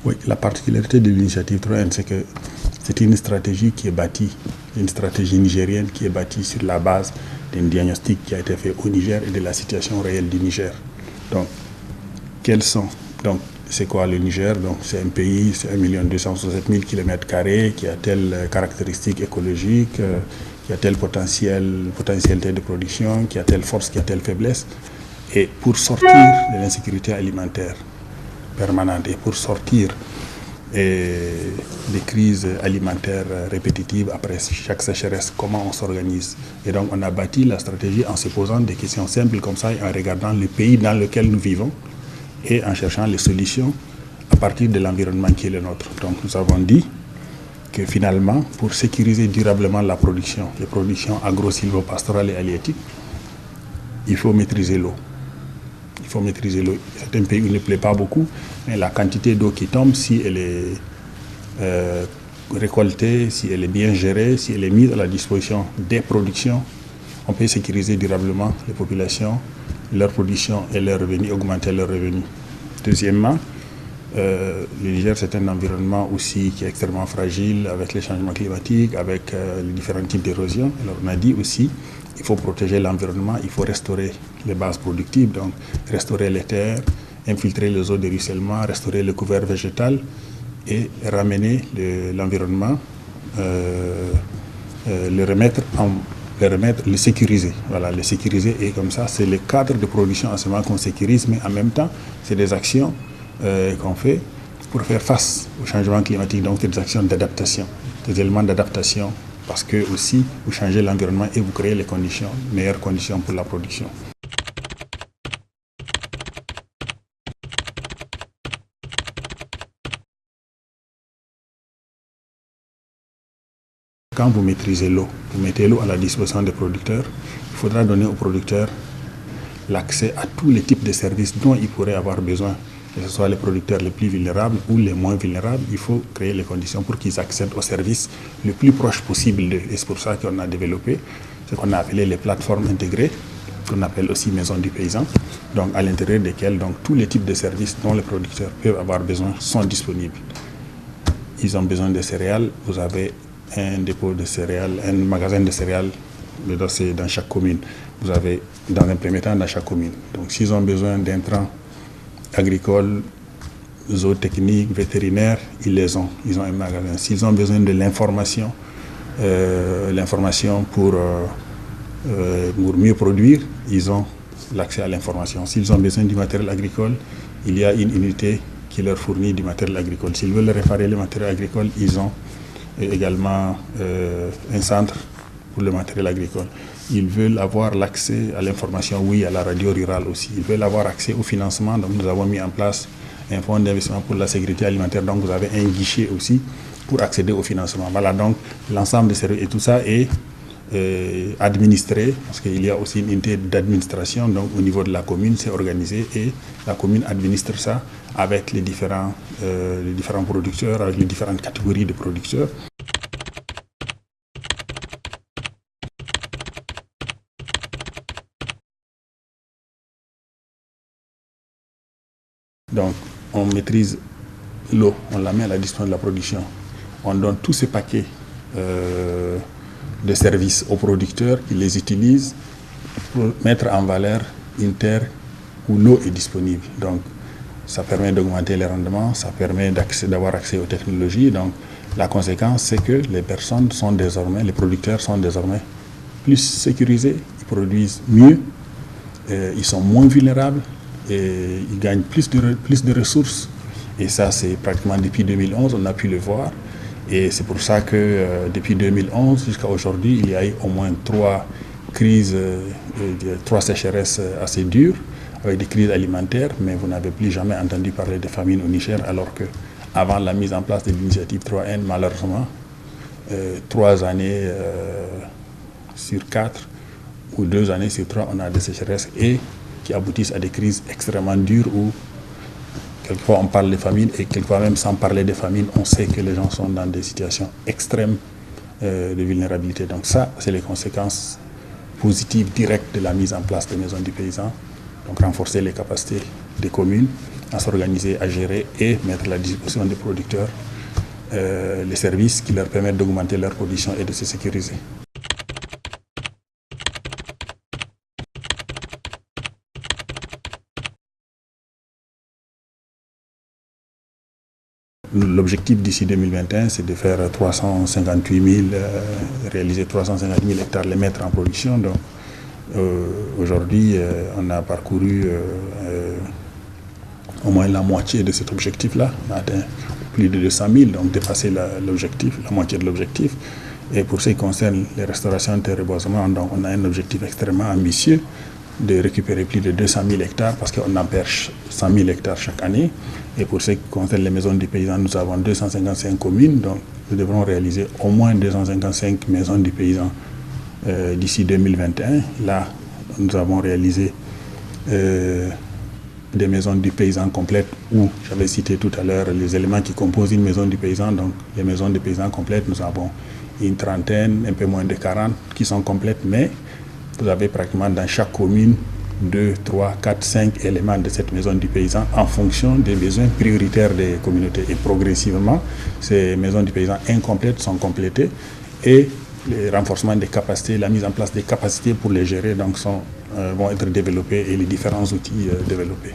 Oui, la particularité de l'initiative 3N, c'est que c'est une stratégie qui est bâtie, une stratégie nigérienne qui est bâtie sur la base d'un diagnostic qui a été fait au Niger et de la situation réelle du Niger. Donc, c'est quoi le Niger? Donc, c'est un pays, c'est 1 267 000 km², qui a telle caractéristique écologique, qui a telle potentialité de production, qui a telle force, qui a telle faiblesse. Et pour sortir de l'insécurité alimentaire permanente et pour sortir des crises alimentaires répétitives après chaque sécheresse, comment on s'organise? Et donc, on a bâti la stratégie en se posant des questions simples comme ça et en regardant le pays dans lequel nous vivons et en cherchant les solutions à partir de l'environnement qui est le nôtre. Donc, nous avons dit que finalement, pour sécuriser durablement la production, les productions agro-silvopastorales et halieutiques, il faut maîtriser l'eau. Il faut maîtriser l'eau. Certains pays où il ne plaît pas beaucoup, mais la quantité d'eau qui tombe, si elle est récoltée, si elle est bien gérée, si elle est mise à la disposition des productions, on peut sécuriser durablement les populations, leur production et leurs revenus, augmenter leurs revenus. Deuxièmement, le Niger, c'est un environnement aussi qui est extrêmement fragile avec les changements climatiques, avec les différents types d'érosion. Alors on a dit aussi, il faut protéger l'environnement, il faut restaurer les bases productives, donc restaurer les terres, infiltrer les eaux de ruissellement, restaurer le couvert végétal et ramener l'environnement, le sécuriser. Voilà, le sécuriser, et comme ça, c'est le cadre de production en ce moment qu'on sécurise, mais en même temps, c'est des actions qu'on fait pour faire face au changement climatique, donc des actions d'adaptation, des éléments d'adaptation, parce que aussi vous changez l'environnement et vous créez les meilleures conditions pour la production. Quand vous maîtrisez l'eau, vous mettez l'eau à la disposition des producteurs, il faudra donner aux producteurs l'accès à tous les types de services dont ils pourraient avoir besoin, que ce soit les producteurs les plus vulnérables ou les moins vulnérables. Il faut créer les conditions pour qu'ils accèdent aux services le plus proche possible d'eux. Et c'est pour ça qu'on a développé ce qu'on a appelé les plateformes intégrées, qu'on appelle aussi maisons du paysan, donc à l'intérieur desquelles tous les types de services dont les producteurs peuvent avoir besoin sont disponibles. Ils ont besoin de céréales, vous avez un dépôt de céréales, un magasin de céréales dans chaque commune. Vous avez, dans un premier temps, dans chaque commune. Donc, s'ils ont besoin d'intrants agricoles, zootechniques, vétérinaires, ils les ont. Ils ont un magasin. S'ils ont besoin de l'information pour mieux produire, ils ont l'accès à l'information. S'ils ont besoin du matériel agricole, il y a une unité qui leur fournit du matériel agricole. S'ils veulent réparer le matériel agricole, ils ont également un centre pour le matériel agricole. Ils veulent avoir l'accès à l'information, oui, à la radio rurale aussi. Ils veulent avoir accès au financement, donc nous avons mis en place un fonds d'investissement pour la sécurité alimentaire, donc vous avez un guichet aussi pour accéder au financement. Voilà, donc l'ensemble des services et tout ça est administré, parce qu'il y a aussi une unité d'administration, donc au niveau de la commune, c'est organisé et la commune administre ça avec les différents producteurs, avec les différentes catégories de producteurs. Donc, on maîtrise l'eau, on la met à la disposition de la production. On donne tous ces paquets de services aux producteurs qui les utilisent pour mettre en valeur une terre où l'eau est disponible. Donc, ça permet d'augmenter les rendements, ça permet d'avoir accès aux technologies. Donc, la conséquence, c'est que les producteurs sont désormais plus sécurisés, ils produisent mieux, ils sont moins vulnérables, et ils gagnent plus de ressources. Et ça, c'est pratiquement depuis 2011, on a pu le voir. Et c'est pour ça que depuis 2011 jusqu'à aujourd'hui, il y a eu au moins 3 sécheresses assez dures, avec des crises alimentaires, mais vous n'avez plus jamais entendu parler de famine au Niger, alors qu'avant la mise en place de l'initiative 3N, malheureusement, 3 années sur 4 ou 2 années sur 3, on a des sécheresses qui aboutissent à des crises extrêmement dures où quelquefois on parle de famine et quelquefois même sans parler de famine, on sait que les gens sont dans des situations extrêmes de vulnérabilité. Donc ça, c'est les conséquences positives directes de la mise en place des maisons du paysan. Donc renforcer les capacités des communes à s'organiser, à gérer et mettre à la disposition des producteurs les services qui leur permettent d'augmenter leur production et de se sécuriser. L'objectif d'ici 2021, c'est de faire réaliser 358 000 hectares, les mettre en production. Donc, aujourd'hui, on a parcouru au moins la moitié de cet objectif-là. On a atteint plus de 200 000, donc dépassé l'objectif, la moitié de l'objectif. Et pour ce qui concerne les restaurations et le reboisement, donc on a un objectif extrêmement ambitieux de récupérer plus de 200 000 hectares parce qu'on en perd 100 000 hectares chaque année. Et pour ce qui concerne les maisons des paysans, nous avons 255 communes, donc nous devrons réaliser au moins 255 maisons des paysans d'ici 2021. Là, nous avons réalisé des maisons du paysan complètes où j'avais cité tout à l'heure les éléments qui composent une maison du paysan. Donc les maisons du paysan complètes, nous avons une trentaine, un peu moins de 40 qui sont complètes, mais vous avez pratiquement dans chaque commune 2, 3, 4, 5 éléments de cette maison du paysan en fonction des besoins prioritaires des communautés. Et progressivement, ces maisons du paysan incomplètes sont complétées et le renforcement des capacités, la mise en place des capacités pour les gérer donc vont être développés et les différents outils développés.